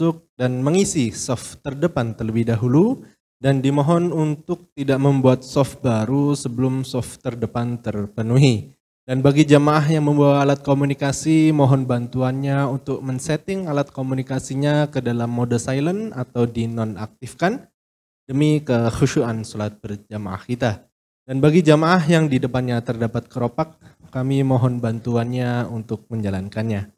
masuk dan mengisi saf terdepan terlebih dahulu dan dimohon untuk tidak membuat saf baru sebelum saf terdepan terpenuhi. Dan bagi jamaah yang membawa alat komunikasi, mohon bantuannya untuk men-setting alat komunikasinya ke dalam mode silent atau dinonaktifkan demi kekhusyuan salat berjamaah kita. Dan bagi jamaah yang di depannya terdapat keropak, kami mohon bantuannya untuk menjalankannya.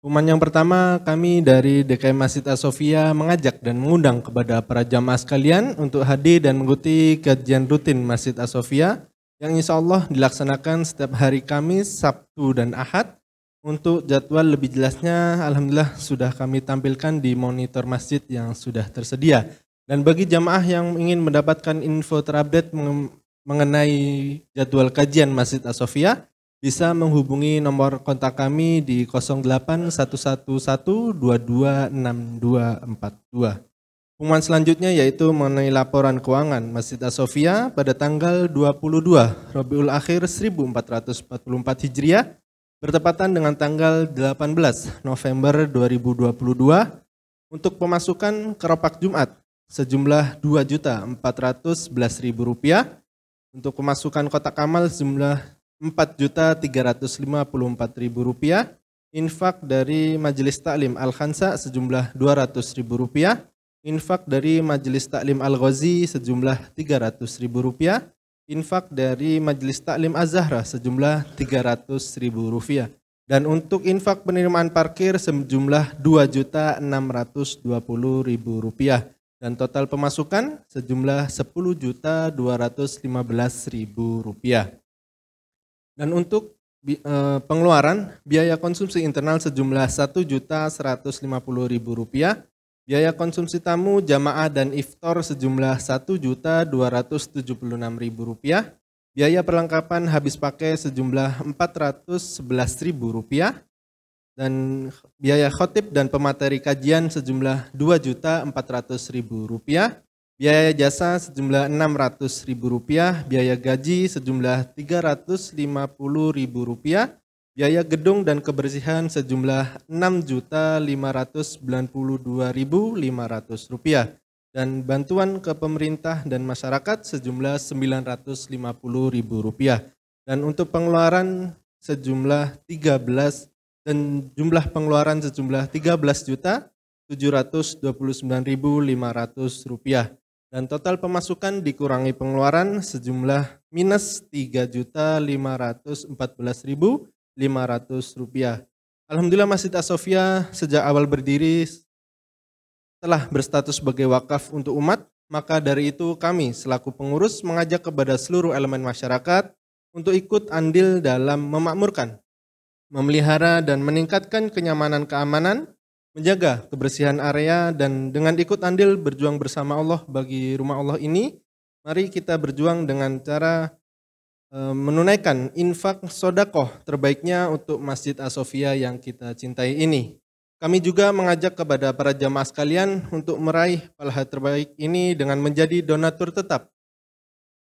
Pengumuman yang pertama, kami dari DKM Masjid As-Sofia mengajak dan mengundang kepada para jamaah sekalian untuk hadir dan mengikuti kajian rutin Masjid As-Sofia yang insya Allah dilaksanakan setiap hari Kamis, Sabtu, dan Ahad. Untuk jadwal lebih jelasnya, alhamdulillah sudah kami tampilkan di monitor masjid yang sudah tersedia. Dan bagi jamaah yang ingin mendapatkan info terupdate mengenai jadwal kajian Masjid As-Sofia, bisa menghubungi nomor kontak kami di 0811226242. Pengumuman selanjutnya yaitu mengenai laporan keuangan Masjid As-Sofia pada tanggal 22 Rabiul Akhir 1444 Hijriah bertepatan dengan tanggal 18 November 2022 untuk pemasukan keropak Jumat sejumlah Rp2.411.000, untuk pemasukan kotak amal sejumlah Rp4.354.000, infak dari Majelis Taklim Al-Khansa sejumlah Rp200.000, infak dari Majelis Taklim Al-Ghazi sejumlah Rp300.000, infak dari Majelis Taklim Az-Zahra sejumlah Rp300.000, dan untuk infak penerimaan parkir sejumlah Rp2.620.000, dan total pemasukan sejumlah Rp10.215.000. Dan untuk pengeluaran biaya konsumsi internal sejumlah Rp1.150.000, biaya konsumsi tamu, jamaah dan iftar sejumlah Rp1.276.000, biaya perlengkapan habis pakai sejumlah Rp411.000, dan biaya khotib dan pemateri kajian sejumlah Rp2.400.000, biaya jasa sejumlah Rp600.000, biaya gaji sejumlah Rp350.000, biaya gedung dan kebersihan sejumlah Rp6.592.500, dan bantuan ke pemerintah dan masyarakat sejumlah Rp950.000. Dan untuk pengeluaran sejumlah 13 dan jumlah pengeluaran sejumlah Rp13.729.500, dan total pemasukan dikurangi pengeluaran sejumlah minus Rp3.514.500. Alhamdulillah Masjid As-Sofia sejak awal berdiri telah berstatus sebagai wakaf untuk umat, maka dari itu kami selaku pengurus mengajak kepada seluruh elemen masyarakat untuk ikut andil dalam memakmurkan, memelihara dan meningkatkan kenyamanan keamanan, menjaga kebersihan area, dan dengan ikut andil berjuang bersama Allah bagi rumah Allah ini, mari kita berjuang dengan cara menunaikan infak sodakoh terbaiknya untuk Masjid As-Sofia yang kita cintai ini. Kami juga mengajak kepada para jamaah sekalian untuk meraih pahala terbaik ini dengan menjadi donatur tetap.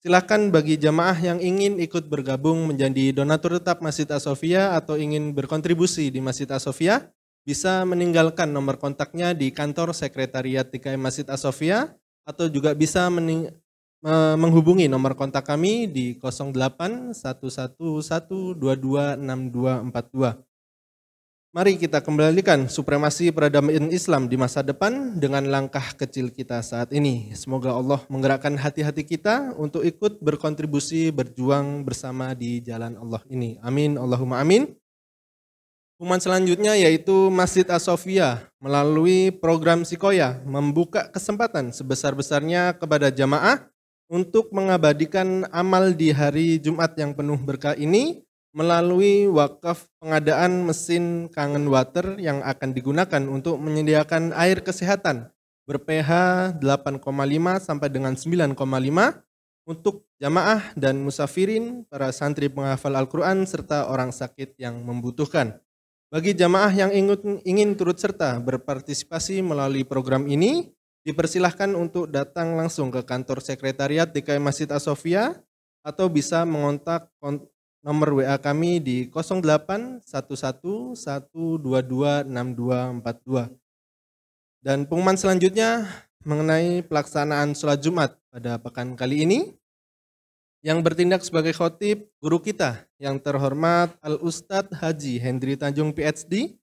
Silakan bagi jamaah yang ingin ikut bergabung menjadi donatur tetap Masjid As-Sofia atau ingin berkontribusi di Masjid As-Sofia, bisa meninggalkan nomor kontaknya di kantor sekretariat DKM Masjid As-Sofia atau juga bisa menghubungi nomor kontak kami di 0811126242. Mari kita kembalikan supremasi peradaban Islam di masa depan dengan langkah kecil kita saat ini. Semoga Allah menggerakkan hati-hati kita untuk ikut berkontribusi berjuang bersama di jalan Allah ini. Amin, Allahumma amin. Pengumuman selanjutnya yaitu Masjid As-Sofia melalui program Sikoya membuka kesempatan sebesar-besarnya kepada jamaah untuk mengabadikan amal di hari Jumat yang penuh berkah ini melalui wakaf pengadaan mesin kangen water yang akan digunakan untuk menyediakan air kesehatan ber-pH 8,5 sampai dengan 9,5 untuk jamaah dan musafirin, para santri penghafal Al-Quran, serta orang sakit yang membutuhkan. Bagi jamaah yang ingin turut serta berpartisipasi melalui program ini, dipersilahkan untuk datang langsung ke kantor sekretariat DKM Masjid As-Sofia atau bisa mengontak nomor WA kami di 081112226242. Dan pengumuman selanjutnya mengenai pelaksanaan sholat Jumat pada pekan kali ini. Yang bertindak sebagai khotib guru kita yang terhormat Al-Ustadz Haji Hendri Tanjung PhD.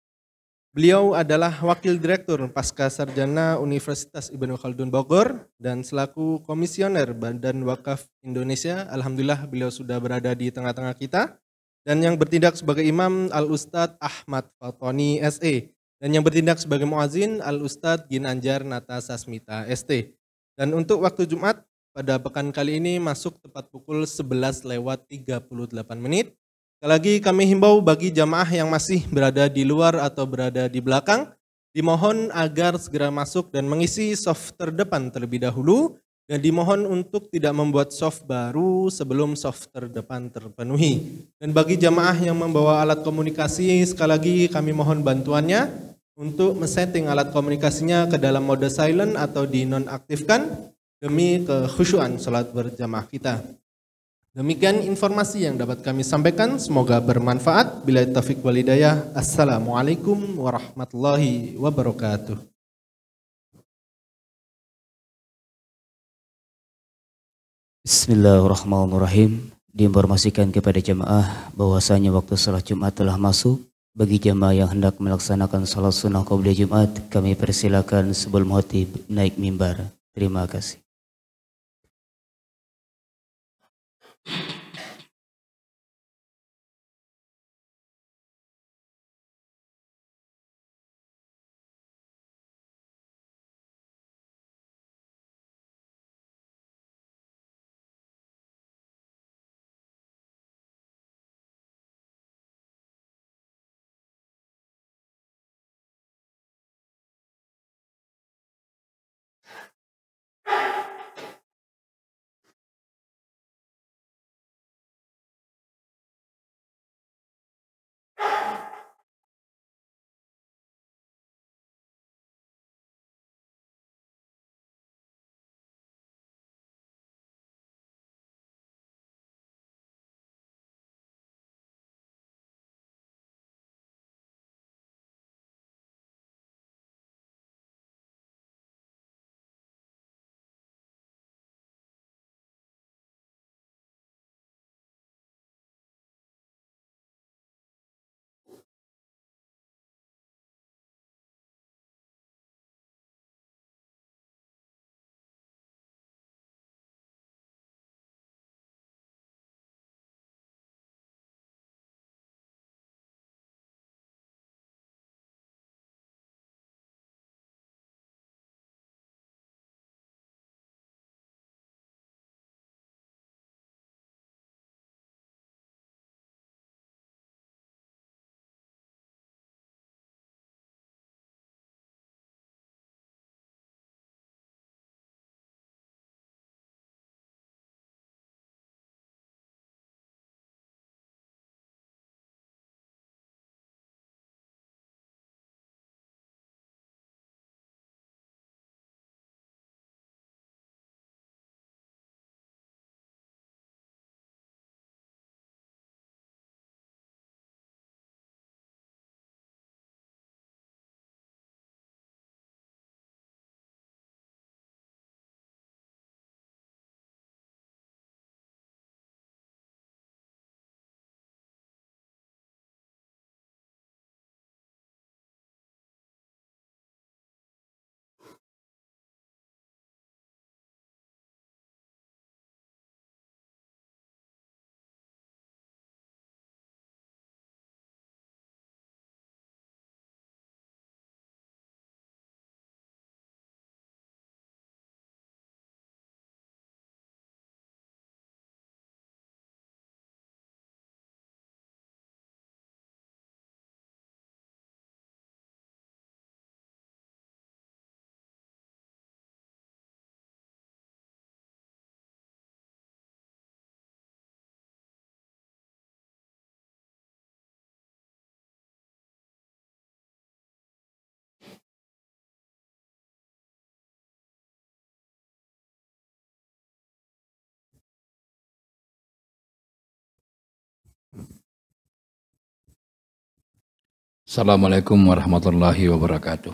Beliau adalah Wakil Direktur Pasca Sarjana Universitas Ibnu Khaldun Bogor dan selaku Komisioner Badan Wakaf Indonesia. Alhamdulillah beliau sudah berada di tengah-tengah kita. Dan yang bertindak sebagai imam Al-Ustadz Ahmad Fatoni SE. Dan yang bertindak sebagai muazin Al-Ustadz Ginanjar Nata Sasmita ST. Dan untuk waktu Jumat pada pekan kali ini masuk tepat pukul 11:38. Sekali lagi kami himbau bagi jamaah yang masih berada di luar atau berada di belakang, dimohon agar segera masuk dan mengisi soft terdepan terlebih dahulu, dan dimohon untuk tidak membuat soft baru sebelum soft terdepan terpenuhi. Dan bagi jamaah yang membawa alat komunikasi, sekali lagi kami mohon bantuannya untuk men-setting alat komunikasinya ke dalam mode silent atau dinonaktifkan demi kekhusyuan sholat berjamaah kita. Demikian informasi yang dapat kami sampaikan, semoga bermanfaat. Bila taufik wal hidayah. Assalamualaikum warahmatullahi wabarakatuh. Bismillahirrahmanirrahim. Diinformasikan kepada jemaah bahwasanya waktu salat Jumat telah masuk. Bagi jemaah yang hendak melaksanakan salat sunnah qabliyah Jumat, kami persilakan sebelum khatib naik mimbar. Terima kasih. Assalamualaikum warahmatullahi wabarakatuh.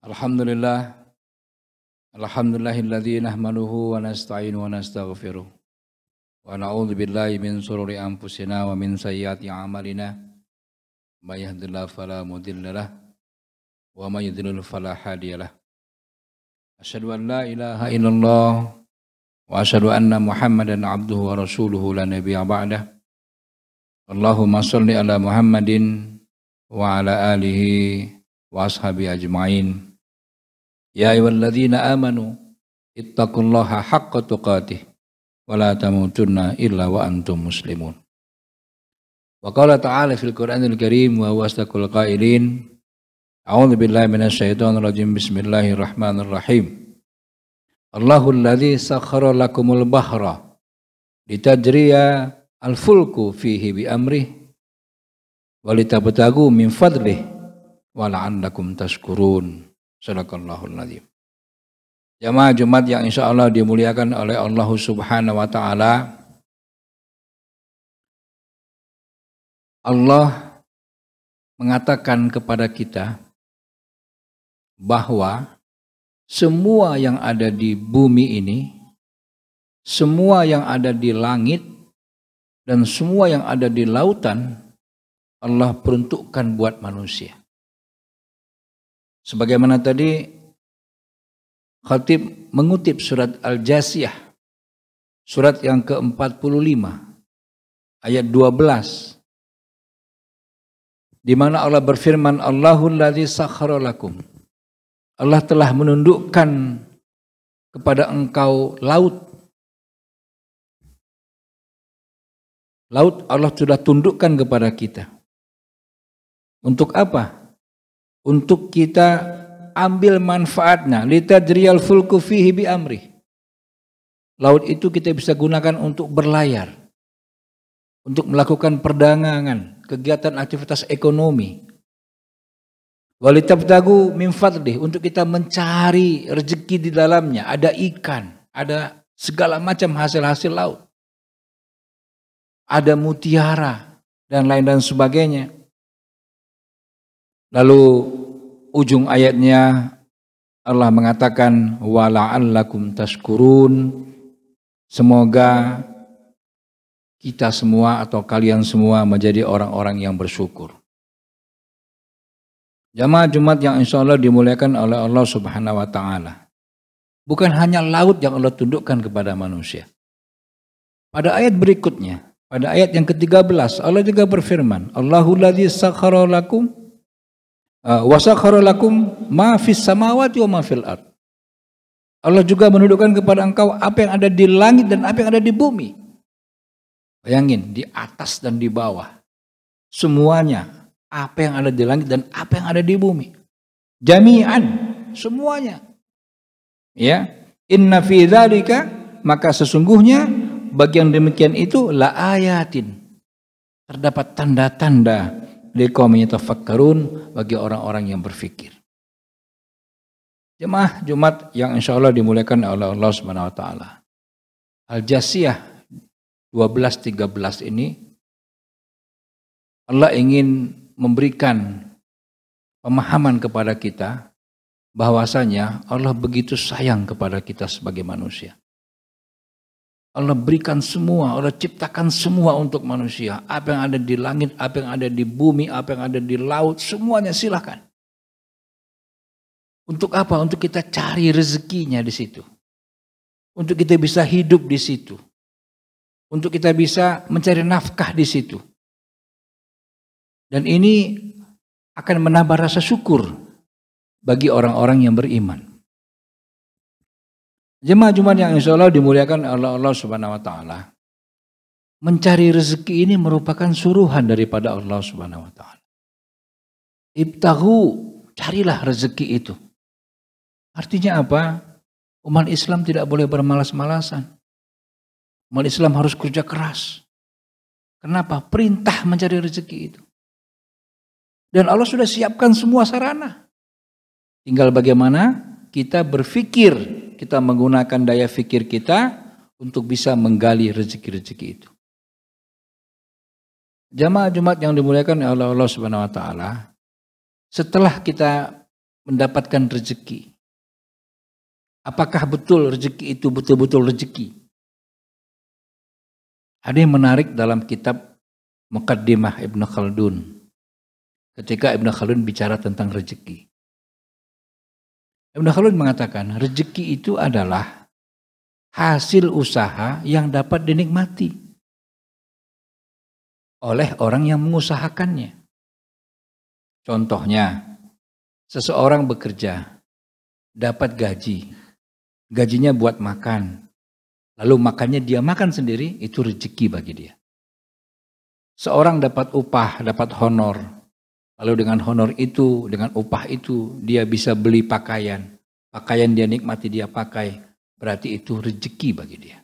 Alhamdulillah, alhamdulillahilladzi nahmaduhu wa nasta'inu wa nastaghfiruh. Wa na'udzu billahi min shururi anfusina wa min sayyiati a'malina. May yahdihillahu fala mudhillalah wa may yudlil fala hadiyalah. Asyhadu an la ilaha illallah wa asyhadu anna Muhammadan abduhu wa rasuluhu la nabiyya ba'dah. Allahumma shalli ala Muhammadin wa ala alihi wa ashabi ajma'in. Ya ayyuhalladzina amanu ittaqullaha haqqa tuqatih wa la tamutunna illa wa antum muslimun. Wa qala ta'ala fil Qur'anil Karim wa huwa asdaqul qailin. A'udzu billahi minasyaitonir rajim. Bismillahirrahmanirrahim. Allahul ladzi sakhkhara lakumul bahra litajriya al-fulku fihi bi amrih wa litabtagu min fadlih wa la'allakum tashkurun. Shadaqallahul adzim. Jamaah Jumat yang insya Allah dimuliakan oleh Allah Subhanahu wa Ta'ala. Allah mengatakan kepada kita bahwa semua yang ada di bumi ini, semua yang ada di langit, dan semua yang ada di lautan, Allah peruntukkan buat manusia. Sebagaimana tadi Khatib mengutip surat Al-Jasiyah, surat yang ke-45, ayat 12, di mana Allah berfirman, Allahul ladzi sakhkhara lakum. Allah telah menundukkan kepada engkau laut. Laut Allah sudah tundukkan kepada kita. Untuk apa? Untuk kita ambil manfaatnya. Litajriyal fulku fihi bi amri. Laut itu kita bisa gunakan untuk berlayar. Untuk melakukan perdagangan, kegiatan aktivitas ekonomi. Walitabtagu min fadlih, untuk kita mencari rezeki di dalamnya. Ada ikan, ada segala macam hasil-hasil laut. Ada mutiara dan lain dan sebagainya. Lalu ujung ayatnya Allah mengatakan wala'allakum tashkurun. Semoga kita semua atau kalian semua menjadi orang-orang yang bersyukur. Jamaah Jumat yang insya Allah dimuliakan oleh Allah Subhanahu wa Ta'ala. Bukan hanya laut yang Allah tundukkan kepada manusia. Pada ayat berikutnya, pada ayat yang ke-13, Allah juga berfirman, Allahul ladzi sakhkhara lakum wa sakhkhara lakum ma fis samawati wa ma fil ard. Allah juga menundukkan kepada engkau apa yang ada di langit dan apa yang ada di bumi. Bayangin, di atas dan di bawah. Semuanya, apa yang ada di langit dan apa yang ada di bumi. Jami'an, semuanya. Ya, inna fi dzalika, maka sesungguhnya bagi yang demikian itu la ayatin, terdapat tanda-tanda liqaumin yatafakkarun, bagi orang-orang yang berfikir. Jemaah Jumat yang insya Allah dimuliakan oleh Allah Subhanahu wa Ta'ala. Al-Jasiyah 12-13 ini Allah ingin memberikan pemahaman kepada kita bahwasanya Allah begitu sayang kepada kita sebagai manusia. Allah berikan semua, Allah ciptakan semua untuk manusia. Apa yang ada di langit, apa yang ada di bumi, apa yang ada di laut, semuanya silakan. Untuk apa? Untuk kita cari rezekinya di situ. Untuk kita bisa hidup di situ. Untuk kita bisa mencari nafkah di situ. Dan ini akan menambah rasa syukur bagi orang-orang yang beriman. Jemaah Jumat yang insya Allah dimuliakan oleh Allah Subhanahu wa Ta'ala. Mencari rezeki ini merupakan suruhan daripada Allah Subhanahu wa Ta'ala. Ibtaghu, carilah rezeki itu. Artinya apa? Umat Islam tidak boleh bermalas-malasan. Umat Islam harus kerja keras. Kenapa? Perintah mencari rezeki itu. Dan Allah sudah siapkan semua sarana. Tinggal bagaimana kita berpikir, kita menggunakan daya fikir kita untuk bisa menggali rezeki-rezeki itu. Jamaah Jumat yang dimuliakan oleh Allah Subhanahu wa Ta'ala, setelah kita mendapatkan rezeki, apakah betul rezeki itu betul-betul rezeki? Ada yang menarik dalam kitab Muqaddimah Ibn Khaldun. Ketika Ibn Khaldun bicara tentang rezeki. Ibn Khaldun mengatakan rezeki itu adalah hasil usaha yang dapat dinikmati oleh orang yang mengusahakannya. Contohnya, seseorang bekerja, dapat gaji. Gajinya buat makan. Lalu makannya dia makan sendiri, itu rezeki bagi dia. Seorang dapat upah, dapat honor. Lalu dengan honor itu, dengan upah itu, dia bisa beli pakaian. Pakaian dia nikmati, dia pakai. Berarti itu rezeki bagi dia.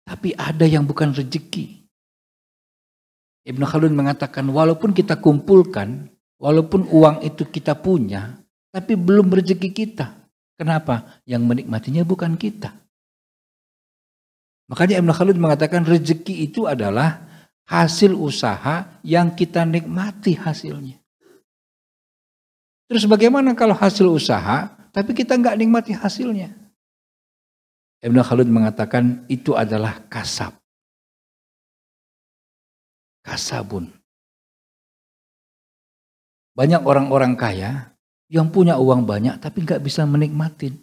Tapi ada yang bukan rezeki. Ibn Khaldun mengatakan, walaupun kita kumpulkan Walaupun uang itu kita punya, tapi belum rezeki kita. Kenapa? Yang menikmatinya bukan kita. Makanya Ibnu Khaldun mengatakan rezeki itu adalah hasil usaha yang kita nikmati hasilnya. Terus bagaimana kalau hasil usaha, tapi kita nggak nikmati hasilnya? Ibnu Khaldun mengatakan itu adalah kasab. Kasabun. Banyak orang-orang kaya yang punya uang banyak tapi nggak bisa menikmatin.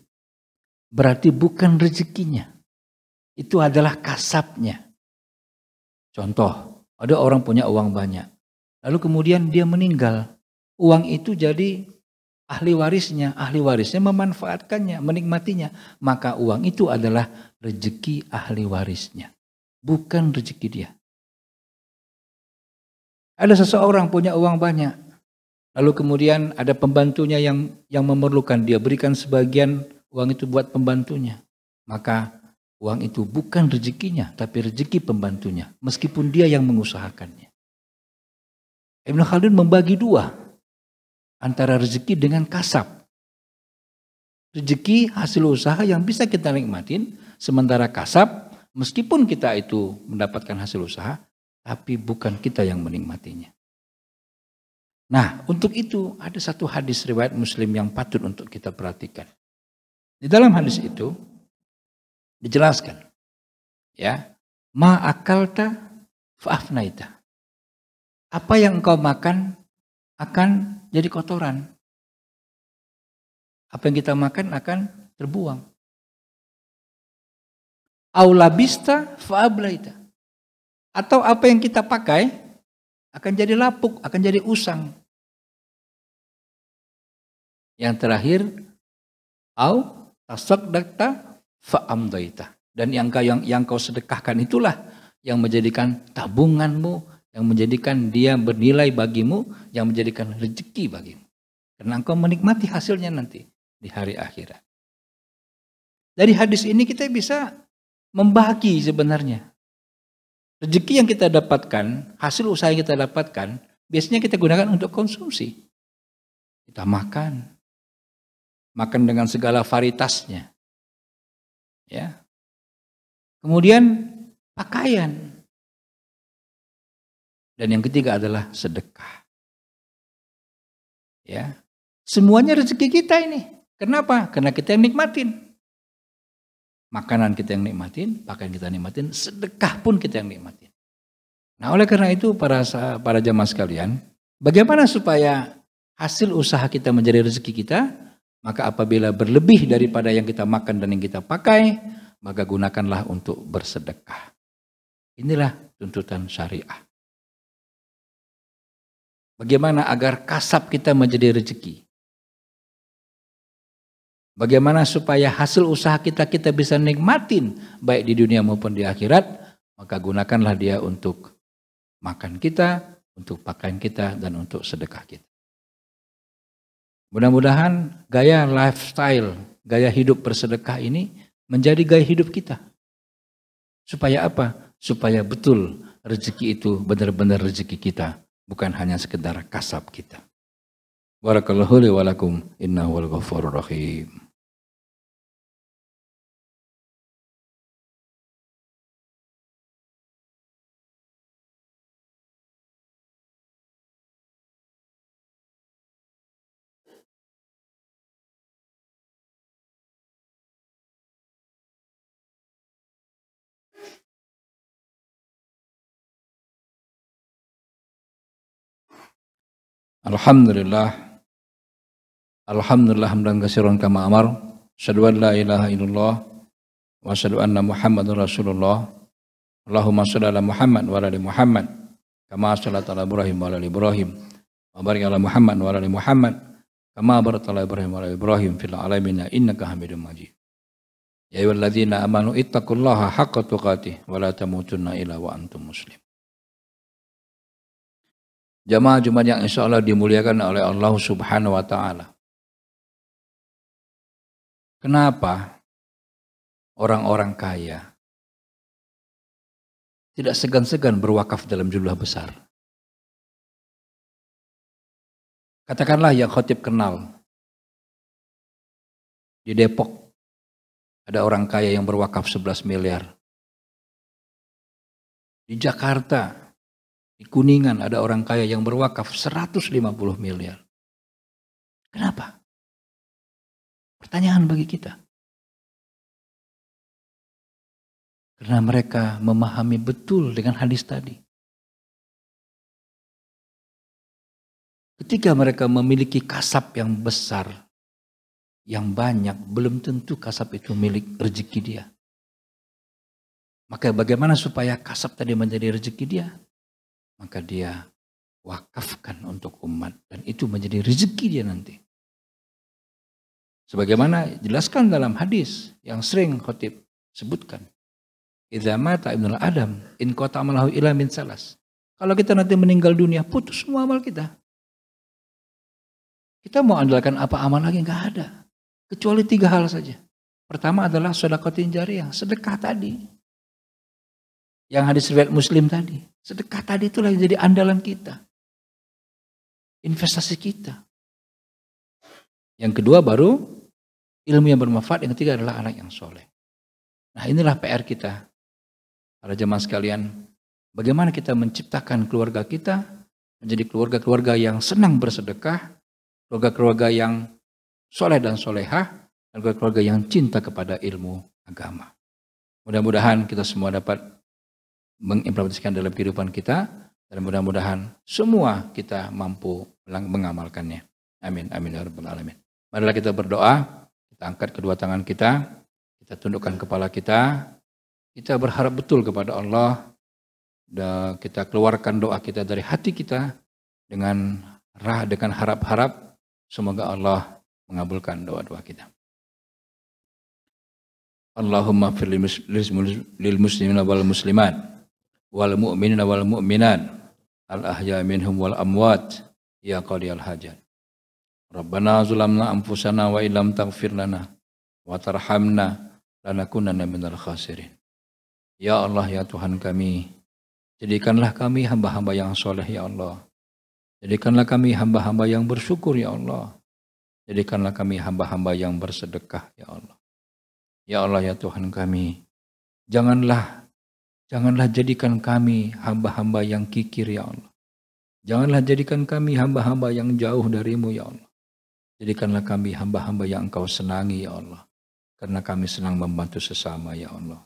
Berarti bukan rezekinya. Itu adalah kasabnya. Contoh, ada orang punya uang banyak. Lalu kemudian dia meninggal. Uang itu jadi ahli warisnya. Ahli warisnya memanfaatkannya, menikmatinya. Maka uang itu adalah rezeki ahli warisnya. Bukan rezeki dia. Ada seseorang punya uang banyak. Lalu kemudian ada pembantunya yang memerlukan, dia berikan sebagian uang itu buat pembantunya. Maka uang itu bukan rezekinya, tapi rezeki pembantunya. Meskipun dia yang mengusahakannya. Ibnu Khaldun membagi dua. Antara rezeki dengan kasab. Rezeki hasil usaha yang bisa kita nikmatin. Sementara kasab, meskipun kita itu mendapatkan hasil usaha, tapi bukan kita yang menikmatinya. Nah, untuk itu ada satu hadis riwayat Muslim yang patut untuk kita perhatikan. Di dalam hadis itu dijelaskan, ya, ma akalta fa'afnaita. Apa yang engkau makan akan jadi kotoran. Apa yang kita makan akan terbuang. Aulabista fa'ablaita. Atau apa yang kita pakai akan jadi lapuk, akan jadi usang. Yang terakhir, au tasaddaqta fa'amdaita. Dan yang kau sedekahkan itulah yang menjadikan tabunganmu, yang menjadikan dia bernilai bagimu, yang menjadikan rezeki bagimu. Karena engkau menikmati hasilnya nanti di hari akhirat. Dari hadis ini kita bisa membagi sebenarnya. Rezeki yang kita dapatkan, hasil usaha yang kita dapatkan, biasanya kita gunakan untuk konsumsi. Kita makan dengan segala varietasnya. Ya. Kemudian pakaian. Dan yang ketiga adalah sedekah. Ya. Semuanya rezeki kita ini. Kenapa? Karena kita yang nikmatin. Makanan kita yang nikmatin, pakaian kita nikmatin, sedekah pun kita yang nikmatin. Nah, oleh karena itu para jamaah sekalian, bagaimana supaya hasil usaha kita menjadi rezeki kita? Maka apabila berlebih daripada yang kita makan dan yang kita pakai, maka gunakanlah untuk bersedekah. Inilah tuntutan syariah. Bagaimana agar kasab kita menjadi rezeki? Bagaimana supaya hasil usaha kita bisa nikmatin baik di dunia maupun di akhirat, maka gunakanlah dia untuk makan kita, untuk pakaian kita, dan untuk sedekah kita. Mudah-mudahan gaya lifestyle, gaya hidup bersedekah ini menjadi gaya hidup kita. Supaya apa? Supaya betul rezeki itu benar-benar rezeki kita, bukan hanya sekedar kasab kita. Barakallahu li wa lakum innahu wal ghafurur rahim. Alhamdulillah hamdan katsiran kama amar. Asyhadu an la ilaha illallah wa asyhadu anna Muhammadar Rasulullah. Allahumma shalli ala Muhammad wa ala ali Muhammad kama shallaita ala Ibrahim wa ala ali Ibrahim wa barik ala Muhammad wa ala ali Muhammad kama barakta ala Ibrahim wa ala ali Ibrahim fil alamin innaka Hamidum Majid. Ya ayyuhalladzina amanu ittaqullaha haqqa tuqatih wa la tamutunna illa wa antum muslim. Jamaah Jumat yang insya Allah dimuliakan oleh Allah Subhanahu wa Ta'ala. Kenapa orang-orang kaya tidak segan-segan berwakaf dalam jumlah besar? Katakanlah yang khotib kenal. Di Depok ada orang kaya yang berwakaf 11 miliar. Di Jakarta, di Kuningan ada orang kaya yang berwakaf 150 miliar. Kenapa? Pertanyaan bagi kita. Karena mereka memahami betul dengan hadis tadi. Ketika mereka memiliki kasab yang besar, yang banyak, belum tentu kasab itu milik rezeki dia. Maka bagaimana supaya kasab tadi menjadi rezeki dia? Maka dia wakafkan untuk umat. Dan itu menjadi rezeki dia nanti. Sebagaimana jelaskan dalam hadis yang sering khotib sebutkan. Idza mata ibnul Adam in qata amalahu ila min salas. Kalau kita nanti meninggal dunia, putus semua amal kita. Kita mau andalkan apa amal lagi? Enggak ada. Kecuali 3 hal saja. Pertama adalah sedekatin jariyah, sedekah tadi. Yang hadis riwayat Muslim tadi. Sedekah tadi itulah yang jadi andalan kita. Investasi kita. Yang kedua baru ilmu yang bermanfaat. Yang ketiga adalah anak yang soleh. Nah inilah PR kita. Para jemaah sekalian. Bagaimana kita menciptakan keluarga kita. Menjadi keluarga-keluarga yang senang bersedekah. Keluarga-keluarga yang soleh dan solehah, dan keluarga yang cinta kepada ilmu agama. Mudah-mudahan kita semua dapat mengimplementasikan dalam kehidupan kita, dan mudah-mudahan semua kita mampu mengamalkannya. Amin, amin ya rabbal alamin. Marilah kita berdoa, kita angkat kedua tangan kita tundukkan kepala kita berharap betul kepada Allah, dan kita keluarkan doa kita dari hati kita dengan harap-harap semoga Allah mengabulkan doa-doa kita. Allahumma fir lil muslimina wal muslimat wal mu'minina wal mu'minat al ahya minhum wal amwat ya qadiyal hajat. Rabbana zulamna anfusana wa illam taghfir lana wa tarhamna lanakunanna minal khasirin. Ya Allah ya Tuhan kami, jadikanlah kami hamba-hamba yang soleh ya Allah. Jadikanlah kami hamba-hamba yang bersyukur ya Allah. Jadikanlah kami hamba-hamba yang bersedekah ya Allah. Ya Allah ya Tuhan kami, janganlah jadikan kami hamba-hamba yang kikir ya Allah. Janganlah jadikan kami hamba-hamba yang jauh darimu ya Allah. Jadikanlah kami hamba-hamba yang Engkau senangi ya Allah. Karena kami senang membantu sesama ya Allah.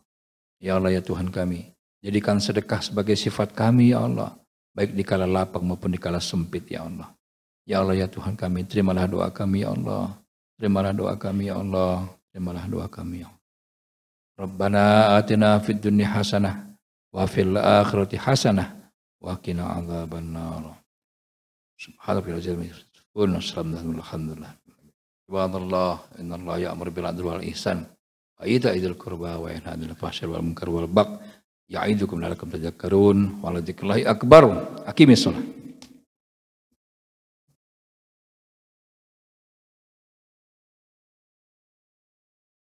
Ya Allah ya Tuhan kami, jadikan sedekah sebagai sifat kami ya Allah. Baik di kala lapang maupun di kala sempit ya Allah. Ya Allah ya Tuhan kami, terimalah doa kami ya Allah. Terimalah doa kami ya Allah. Terimalah doa kami ya Allah. Rabbana atina fid dunya hasanah wa fil akhirati hasanah wa qina adzabannar. Subhanallah alhamdulillah. Subhanallah innallaha ya'muru bil 'adli wal ihsan wa itaa'il qurba wa yanha 'anil fahsya'i wal munkari wal baghi ya'idukum la'allakum tadhakkarun wa la dzikrullahi akbar. Aqimis shalah.